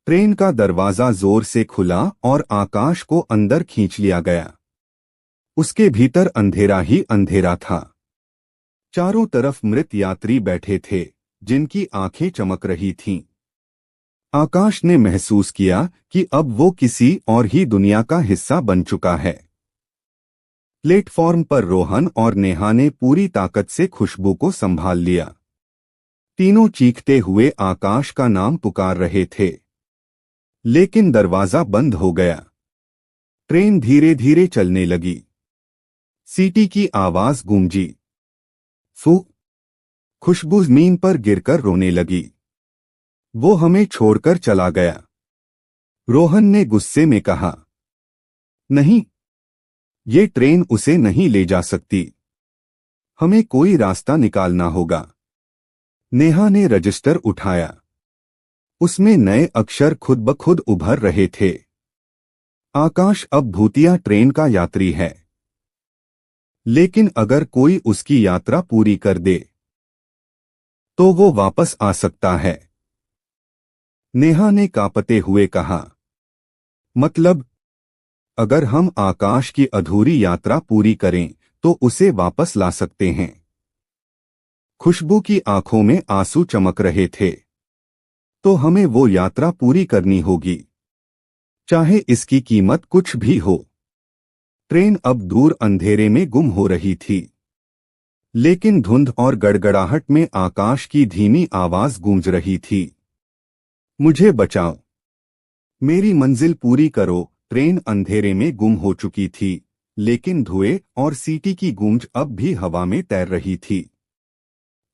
ट्रेन का दरवाजा जोर से खुला और आकाश को अंदर खींच लिया गया। उसके भीतर अंधेरा ही अंधेरा था। चारों तरफ मृत यात्री बैठे थे, जिनकी आंखें चमक रही थीं। आकाश ने महसूस किया कि अब वो किसी और ही दुनिया का हिस्सा बन चुका है। प्लेटफॉर्म पर रोहन और नेहा ने पूरी ताकत से खुशबू को संभाल लिया। तीनों चीखते हुए आकाश का नाम पुकार रहे थे, लेकिन दरवाजा बंद हो गया। ट्रेन धीरे धीरे चलने लगी। सीटी की आवाज गूंजी। फू। खुशबू जमीन पर गिरकर रोने लगी। वो हमें छोड़कर चला गया। रोहन ने गुस्से में कहा। नहीं, ये ट्रेन उसे नहीं ले जा सकती। हमें कोई रास्ता निकालना होगा। नेहा ने रजिस्टर उठाया। उसमें नए अक्षर खुद ब खुद उभर रहे थे। आकाश अब भूतिया ट्रेन का यात्री है, लेकिन अगर कोई उसकी यात्रा पूरी कर दे तो वो वापस आ सकता है। नेहा ने कांपते हुए कहा। मतलब, अगर हम आकाश की अधूरी यात्रा पूरी करें तो उसे वापस ला सकते हैं। खुशबू की आंखों में आंसू चमक रहे थे। तो हमें वो यात्रा पूरी करनी होगी, चाहे इसकी कीमत कुछ भी हो। ट्रेन अब दूर अंधेरे में गुम हो रही थी, लेकिन धुंध और गड़गड़ाहट में आकाश की धीमी आवाज गूंज रही थी। मुझे बचाओ, मेरी मंजिल पूरी करो। ट्रेन अंधेरे में गुम हो चुकी थी, लेकिन धुएं और सीटी की गूंज अब भी हवा में तैर रही थी।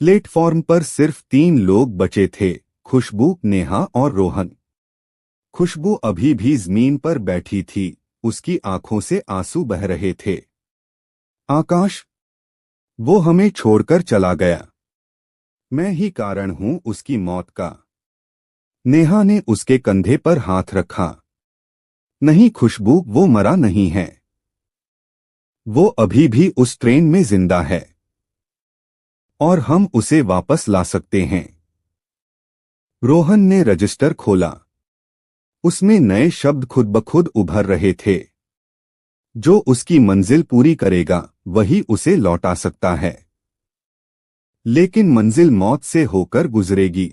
प्लेटफॉर्म पर सिर्फ 3 लोग बचे थे, खुशबू, नेहा और रोहन। खुशबू अभी भी जमीन पर बैठी थी, उसकी आंखों से आंसू बह रहे थे। आकाश, वो हमें छोड़कर चला गया। मैं ही कारण हूं उसकी मौत का। नेहा ने उसके कंधे पर हाथ रखा। नहीं खुशबू, वो मरा नहीं है। वो अभी भी उस ट्रेन में जिंदा है और हम उसे वापस ला सकते हैं। रोहन ने रजिस्टर खोला। उसमें नए शब्द खुद ब खुद उभर रहे थे। जो उसकी मंजिल पूरी करेगा वही उसे लौटा सकता है, लेकिन मंजिल मौत से होकर गुजरेगी।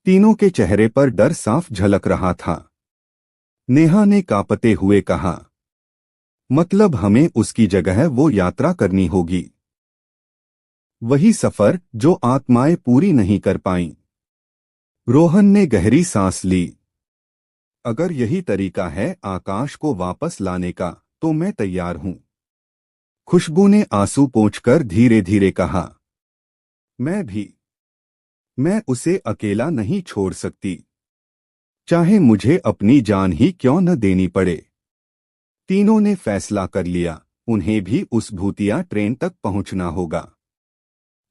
तीनों के चेहरे पर डर साफ झलक रहा था। नेहा ने कांपते हुए कहा। मतलब हमें उसकी जगह वो यात्रा करनी होगी, वही सफर जो आत्माएं पूरी नहीं कर पाईं। रोहन ने गहरी सांस ली। अगर यही तरीका है आकाश को वापस लाने का तो मैं तैयार हूं। खुशबू ने आंसू पोंछकर धीरे धीरे कहा। मैं भी। मैं उसे अकेला नहीं छोड़ सकती, चाहे मुझे अपनी जान ही क्यों न देनी पड़े। तीनों ने फैसला कर लिया, उन्हें भी उस भूतिया ट्रेन तक पहुंचना होगा।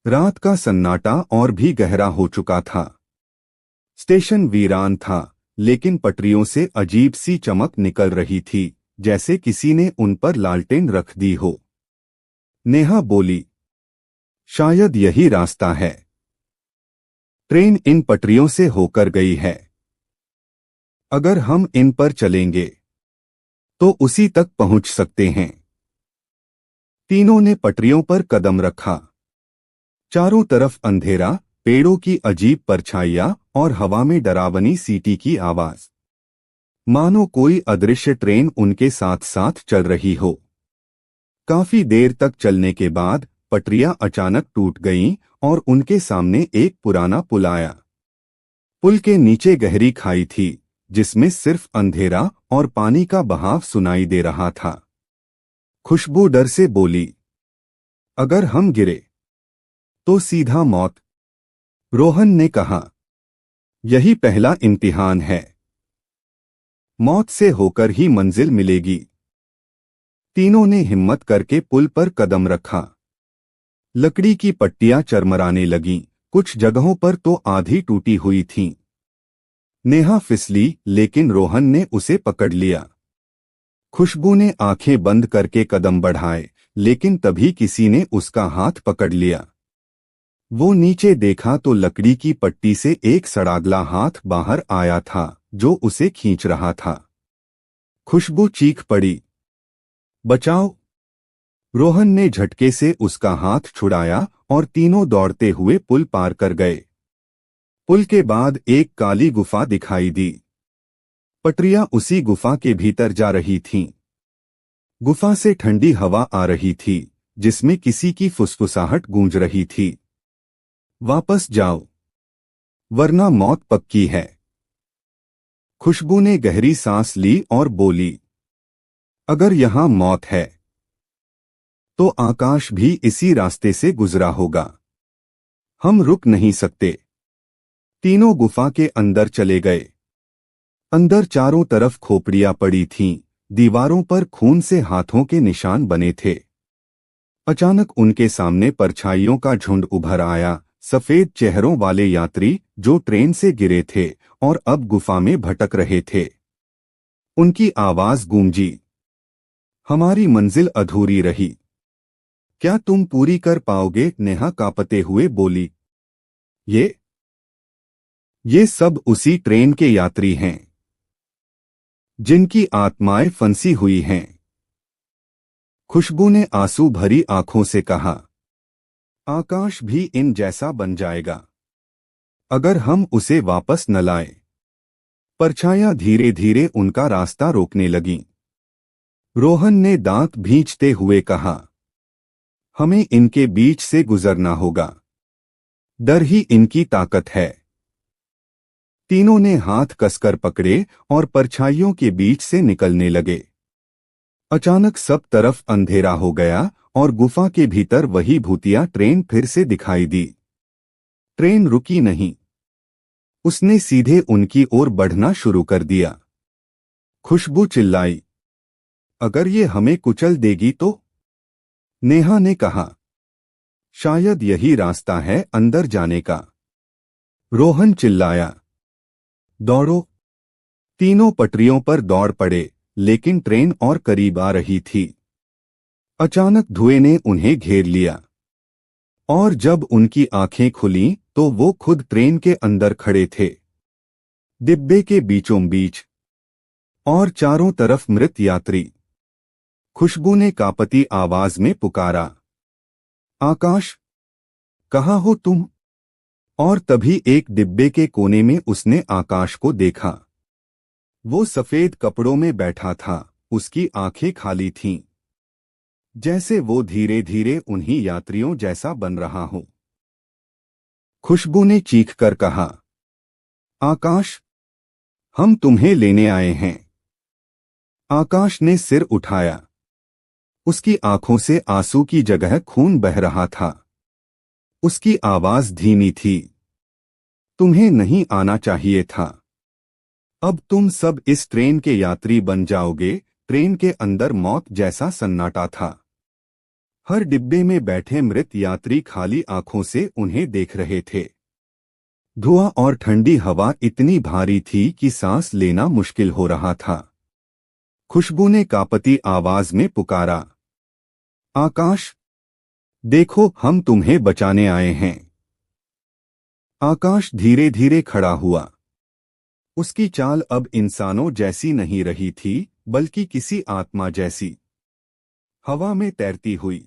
रात का सन्नाटा और भी गहरा हो चुका था। स्टेशन वीरान था, लेकिन पटरियों से अजीब सी चमक निकल रही थी, जैसे किसी ने उन पर लालटेन रख दी हो। नेहा बोली, शायद यही रास्ता है। ट्रेन इन पटरियों से होकर गई है। अगर हम इन पर चलेंगे तो उसी तक पहुंच सकते हैं। तीनों ने पटरियों पर कदम रखा। चारों तरफ अंधेरा, पेड़ों की अजीब परछाइयां और हवा में डरावनी सीटी की आवाज, मानो कोई अदृश्य ट्रेन उनके साथ साथ चल रही हो। काफी देर तक चलने के बाद पटरियां अचानक टूट गईं और उनके सामने एक पुराना पुल आया। पुल के नीचे गहरी खाई थी, जिसमें सिर्फ अंधेरा और पानी का बहाव सुनाई दे रहा था। खुशबू डर से बोली, अगर हम गिरे तो सीधा मौत। रोहन ने कहा, यही पहला इम्तिहान है। मौत से होकर ही मंजिल मिलेगी। तीनों ने हिम्मत करके पुल पर कदम रखा। लकड़ी की पट्टियां चरमराने लगीं, कुछ जगहों पर तो आधी टूटी हुई थीं। नेहा फिसली, लेकिन रोहन ने उसे पकड़ लिया। खुशबू ने आंखें बंद करके कदम बढ़ाए, लेकिन तभी किसी ने उसका हाथ पकड़ लिया। वो नीचे देखा तो लकड़ी की पट्टी से एक सड़ागला हाथ बाहर आया था जो उसे खींच रहा था। खुशबू चीख पड़ी, बचाओ! रोहन ने झटके से उसका हाथ छुड़ाया और तीनों दौड़ते हुए पुल पार कर गए। पुल के बाद एक काली गुफा दिखाई दी। पटरियां उसी गुफा के भीतर जा रही थीं। गुफा से ठंडी हवा आ रही थी जिसमें किसी की फुसफुसाहट गूंज रही थी। वापस जाओ, वरना मौत पक्की है। खुशबू ने गहरी सांस ली और बोली, अगर यहां मौत है तो आकाश भी इसी रास्ते से गुजरा होगा। हम रुक नहीं सकते। तीनों गुफा के अंदर चले गए। अंदर चारों तरफ खोपड़ियां पड़ी थीं, दीवारों पर खून से हाथों के निशान बने थे। अचानक उनके सामने परछाइयों का झुंड उभर आया, सफेद चेहरों वाले यात्री जो ट्रेन से गिरे थे और अब गुफा में भटक रहे थे। उनकी आवाज गूंजी, हमारी मंजिल अधूरी रही। क्या तुम पूरी कर पाओगे? नेहा कांपते हुए बोली। ये सब उसी ट्रेन के यात्री हैं जिनकी आत्माएं फंसी हुई हैं। खुशबू ने आंसू भरी आंखों से कहा, आकाश भी इन जैसा बन जाएगा अगर हम उसे वापस न लाएं। परछाइयां धीरे धीरे उनका रास्ता रोकने लगीं। रोहन ने दांत भींचते हुए कहा, हमें इनके बीच से गुजरना होगा। डर ही इनकी ताकत है। तीनों ने हाथ कसकर पकड़े और परछाइयों के बीच से निकलने लगे। अचानक सब तरफ अंधेरा हो गया और गुफा के भीतर वही भूतिया ट्रेन फिर से दिखाई दी। ट्रेन रुकी नहीं। उसने सीधे उनकी ओर बढ़ना शुरू कर दिया। खुशबू चिल्लाई, अगर ये हमें कुचल देगी तो? नेहा ने कहा, शायद यही रास्ता है अंदर जाने का। रोहन चिल्लाया, दौड़ो! तीनों पटरियों पर दौड़ पड़े, लेकिन ट्रेन और करीब आ रही थी। अचानक धुएं ने उन्हें घेर लिया और जब उनकी आंखें खुलीं तो वो खुद ट्रेन के अंदर खड़े थे, डिब्बे के बीचों बीच, और चारों तरफ मृत यात्री। खुशबू ने कांपती आवाज में पुकारा, आकाश, कहाँ हो तुम? और तभी एक डिब्बे के कोने में उसने आकाश को देखा। वो सफेद कपड़ों में बैठा था, उसकी आंखें खाली थीं, जैसे वो धीरे धीरे उन्हीं यात्रियों जैसा बन रहा हो। खुशबू ने चीखकर कहा, आकाश, हम तुम्हें लेने आए हैं। आकाश ने सिर उठाया। उसकी आंखों से आंसू की जगह खून बह रहा था। उसकी आवाज धीमी थी, तुम्हें नहीं आना चाहिए था। अब तुम सब इस ट्रेन के यात्री बन जाओगे। ट्रेन के अंदर मौत जैसा सन्नाटा था। हर डिब्बे में बैठे मृत यात्री खाली आंखों से उन्हें देख रहे थे। धुआं और ठंडी हवा इतनी भारी थी कि सांस लेना मुश्किल हो रहा था। खुशबू ने कांपती आवाज में पुकारा, आकाश, देखो, हम तुम्हें बचाने आए हैं। आकाश धीरे धीरे खड़ा हुआ। उसकी चाल अब इंसानों जैसी नहीं रही थी, बल्कि किसी आत्मा जैसी, हवा में तैरती हुई।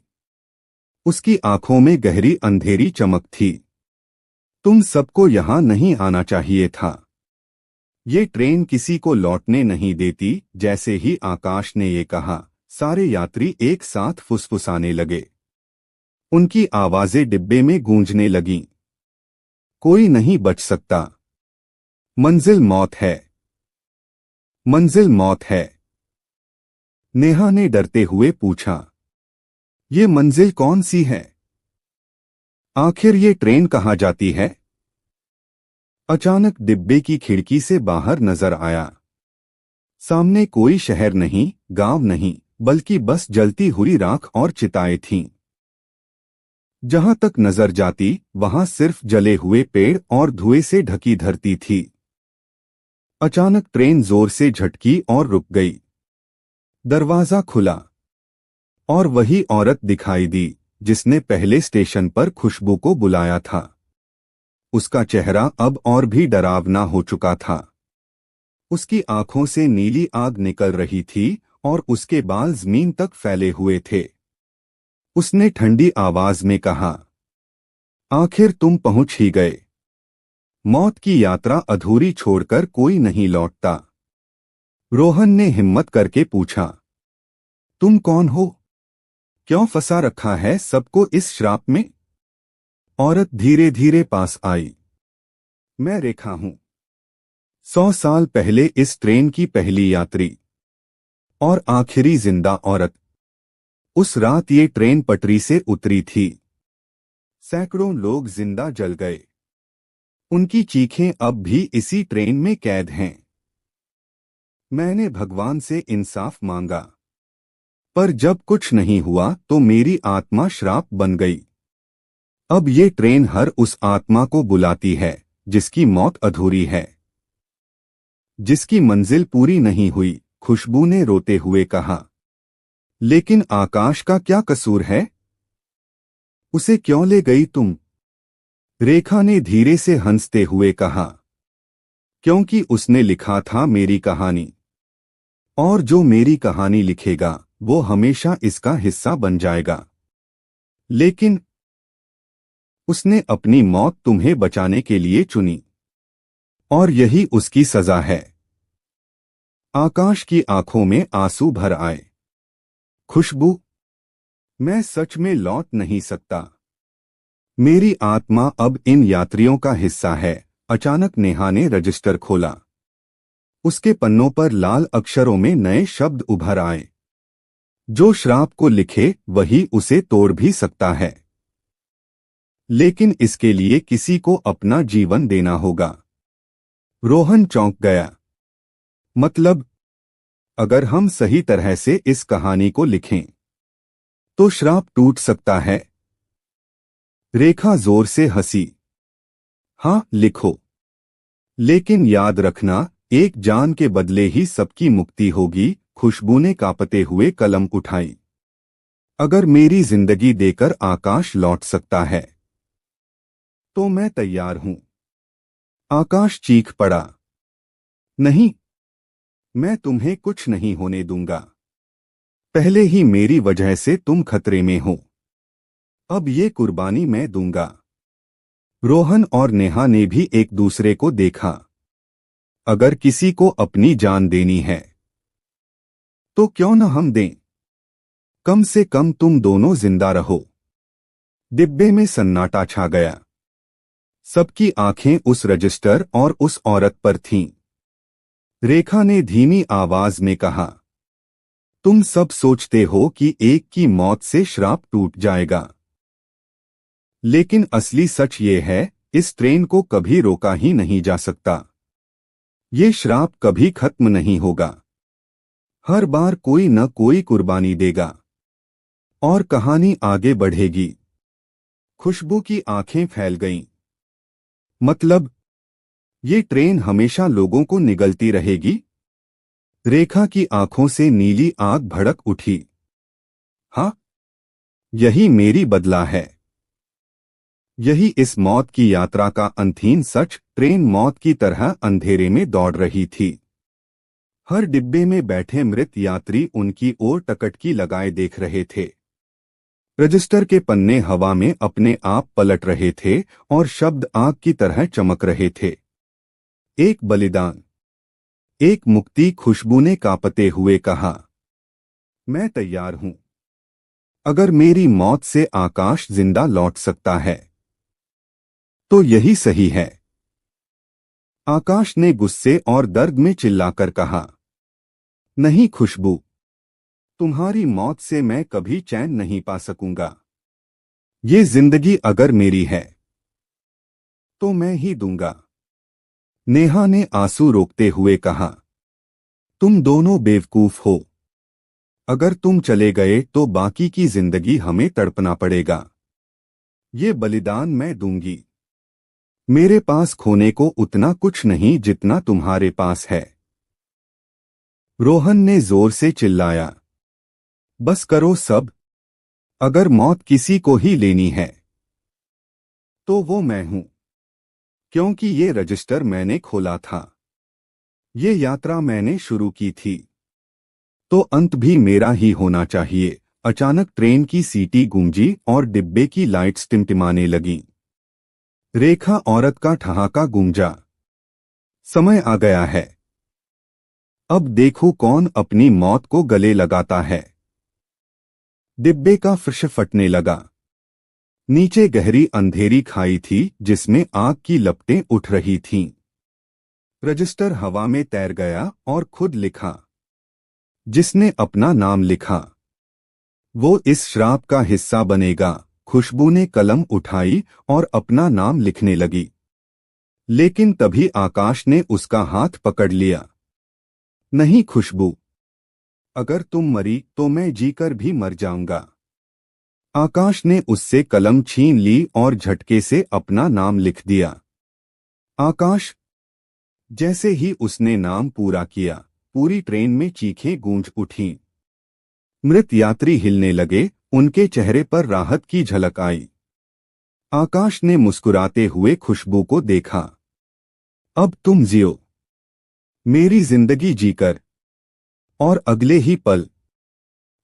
उसकी आंखों में गहरी अंधेरी चमक थी। तुम सबको यहां नहीं आना चाहिए था। ये ट्रेन किसी को लौटने नहीं देती। जैसे ही आकाश ने ये कहा, सारे यात्री एक साथ फुसफुसाने लगे। उनकी आवाजें डिब्बे में गूंजने लगीं। कोई नहीं बच सकता। मंजिल मौत है। मंजिल मौत है। नेहा ने डरते हुए पूछा, ये मंजिल कौन सी है? आखिर ये ट्रेन कहाँ जाती है? अचानक डिब्बे की खिड़की से बाहर नजर आया। सामने कोई शहर नहीं, गांव नहीं, बल्कि बस जलती हुई राख और चिताएं थीं। जहां तक नजर जाती वहां सिर्फ जले हुए पेड़ और धुएं से ढकी धरती थी। अचानक ट्रेन जोर से झटकी और रुक गई। दरवाजा खुला और वही औरत दिखाई दी जिसने पहले स्टेशन पर खुशबू को बुलाया था। उसका चेहरा अब और भी डरावना हो चुका था। उसकी आंखों से नीली आग निकल रही थी और उसके बाल जमीन तक फैले हुए थे। उसने ठंडी आवाज में कहा, आखिर तुम पहुंच ही गए। मौत की यात्रा अधूरी छोड़कर कोई नहीं लौटता। रोहन ने हिम्मत करके पूछा, तुम कौन हो? क्यों फंसा रखा है सबको इस श्राप में? औरत धीरे धीरे पास आई। मैं रेखा हूं, 100 साल पहले इस ट्रेन की पहली यात्री और आखिरी जिंदा औरत। उस रात ये ट्रेन पटरी से उतरी थी। सैकड़ों लोग जिंदा जल गए। उनकी चीखें अब भी इसी ट्रेन में कैद हैं। मैंने भगवान से इंसाफ मांगा, पर जब कुछ नहीं हुआ तो मेरी आत्मा श्राप बन गई। अब ये ट्रेन हर उस आत्मा को बुलाती है जिसकी मौत अधूरी है, जिसकी मंजिल पूरी नहीं हुई। खुशबू ने रोते हुए कहा, लेकिन आकाश का क्या कसूर है? उसे क्यों ले गई तुम? रेखा ने धीरे से हंसते हुए कहा, क्योंकि उसने लिखा था मेरी कहानी, और जो मेरी कहानी लिखेगा वो हमेशा इसका हिस्सा बन जाएगा। लेकिन उसने अपनी मौत तुम्हें बचाने के लिए चुनी, और यही उसकी सजा है। आकाश की आंखों में आंसू भर आए। खुशबू, मैं सच में लौट नहीं सकता। मेरी आत्मा अब इन यात्रियों का हिस्सा है। अचानक नेहा ने रजिस्टर खोला। उसके पन्नों पर लाल अक्षरों में नए शब्द उभर आए। जो श्राप को लिखे वही उसे तोड़ भी सकता है, लेकिन इसके लिए किसी को अपना जीवन देना होगा। रोहन चौंक गया। मतलब, अगर हम सही तरह से इस कहानी को लिखें तो श्राप टूट सकता है? रेखा जोर से हंसी। हाँ, लिखो, लेकिन याद रखना, एक जान के बदले ही सबकी मुक्ति होगी। खुशबू ने कांपते हुए कलम उठाई। अगर मेरी जिंदगी देकर आकाश लौट सकता है तो मैं तैयार हूं। आकाश चीख पड़ा, नहीं, मैं तुम्हें कुछ नहीं होने दूंगा। पहले ही मेरी वजह से तुम खतरे में हो, अब ये कुर्बानी मैं दूंगा। रोहन और नेहा ने भी एक दूसरे को देखा। अगर किसी को अपनी जान देनी है तो क्यों न हम दें? कम से कम तुम दोनों जिंदा रहो। डिब्बे में सन्नाटा छा गया। सबकी आंखें उस रजिस्टर और उस औरत पर थीं। रेखा ने धीमी आवाज में कहा, तुम सब सोचते हो कि एक की मौत से श्राप टूट जाएगा, लेकिन असली सच ये है, इस ट्रेन को कभी रोका ही नहीं जा सकता। ये श्राप कभी खत्म नहीं होगा। हर बार कोई न कोई कुर्बानी देगा और कहानी आगे बढ़ेगी। खुशबू की आंखें फैल गईं। मतलब, ये ट्रेन हमेशा लोगों को निगलती रहेगी? रेखा की आंखों से नीली आग भड़क उठी। हाँ, यही मेरी बदला है। यही इस मौत की यात्रा का अंतहीन सच। ट्रेन मौत की तरह अंधेरे में दौड़ रही थी। हर डिब्बे में बैठे मृत यात्री उनकी ओर टकटकी लगाए देख रहे थे। रजिस्टर के पन्ने हवा में अपने आप पलट रहे थे और शब्द आग की तरह चमक रहे थे। एक बलिदान, एक मुक्ति। खुशबू ने कांपते हुए कहा, मैं तैयार हूं। अगर मेरी मौत से आकाश जिंदा लौट सकता है तो यही सही है। आकाश ने गुस्से और दर्द में चिल्लाकर कहा, नहीं खुशबू, तुम्हारी मौत से मैं कभी चैन नहीं पा सकूंगा। ये जिंदगी अगर मेरी है तो मैं ही दूंगा। नेहा ने आंसू रोकते हुए कहा, तुम दोनों बेवकूफ हो। अगर तुम चले गए तो बाकी की जिंदगी हमें तड़पना पड़ेगा। ये बलिदान मैं दूंगी। मेरे पास खोने को उतना कुछ नहीं जितना तुम्हारे पास है। रोहन ने जोर से चिल्लाया, बस करो सब। अगर मौत किसी को ही लेनी है तो वो मैं हूं, क्योंकि ये रजिस्टर मैंने खोला था, ये यात्रा मैंने शुरू की थी, तो अंत भी मेरा ही होना चाहिए। अचानक ट्रेन की सीटी गूंजी और डिब्बे की लाइट्स टिमटिमाने लगीं। रेखा औरत का ठहाका गूंजा। समय आ गया है, अब देखो कौन अपनी मौत को गले लगाता है। डिब्बे का फर्श फटने लगा। नीचे गहरी अंधेरी खाई थी जिसमें आग की लपटें उठ रही थीं। रजिस्टर हवा में तैर गया और खुद लिखा। जिसने अपना नाम लिखा वो इस श्राप का हिस्सा बनेगा। खुशबू ने कलम उठाई और अपना नाम लिखने लगी, लेकिन तभी आकाश ने उसका हाथ पकड़ लिया। नहीं खुशबू, अगर तुम मरी तो मैं जीकर भी मर जाऊंगा। आकाश ने उससे कलम छीन ली और झटके से अपना नाम लिख दिया। आकाश। जैसे ही उसने नाम पूरा किया, पूरी ट्रेन में चीखें गूंज उठीं। मृत यात्री हिलने लगे, उनके चेहरे पर राहत की झलक आई। आकाश ने मुस्कुराते हुए खुशबू को देखा। अब तुम जियो, मेरी जिंदगी जीकर। और अगले ही पल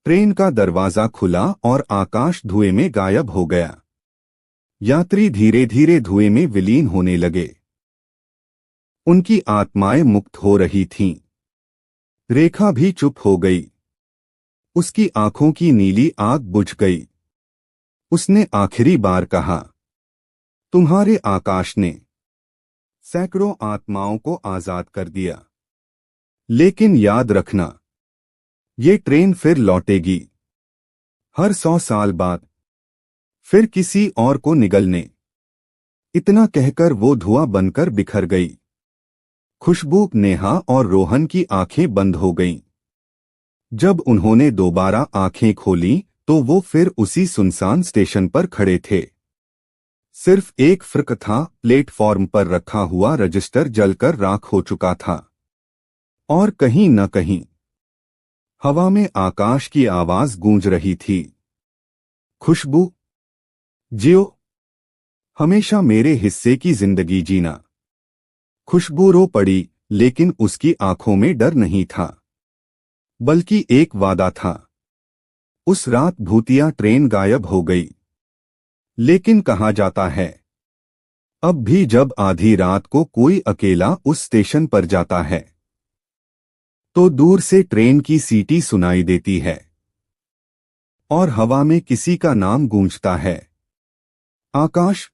ट्रेन का दरवाजा खुला और आकाश धुएं में गायब हो गया। यात्री धीरे धीरे धुएं में विलीन होने लगे। उनकी आत्माएं मुक्त हो रही थीं। रेखा भी चुप हो गई। उसकी आंखों की नीली आग बुझ गई। उसने आखिरी बार कहा, तुम्हारे आकाश ने सैकड़ों आत्माओं को आजाद कर दिया, लेकिन याद रखना, ये ट्रेन फिर लौटेगी, हर 100 साल बाद, फिर किसी और को निगलने। इतना कहकर वो धुआं बनकर बिखर गई। खुशबू, नेहा और रोहन की आंखें बंद हो गईं। जब उन्होंने दोबारा आंखें खोलीं तो वो फिर उसी सुनसान स्टेशन पर खड़े थे। सिर्फ एक फर्क था, प्लेटफॉर्म पर रखा हुआ रजिस्टर जलकर राख हो चुका था। और कहीं न कहीं हवा में आकाश की आवाज गूंज रही थी, खुशबू, जियो, हमेशा मेरे हिस्से की जिंदगी जीना। खुशबू रो पड़ी, लेकिन उसकी आंखों में डर नहीं था, बल्कि एक वादा था। उस रात भूतिया ट्रेन गायब हो गई, लेकिन कहा जाता है, अब भी जब आधी रात को कोई अकेला उस स्टेशन पर जाता है तो दूर से ट्रेन की सीटी सुनाई देती है और हवा में किसी का नाम गूंजता है, आकाश।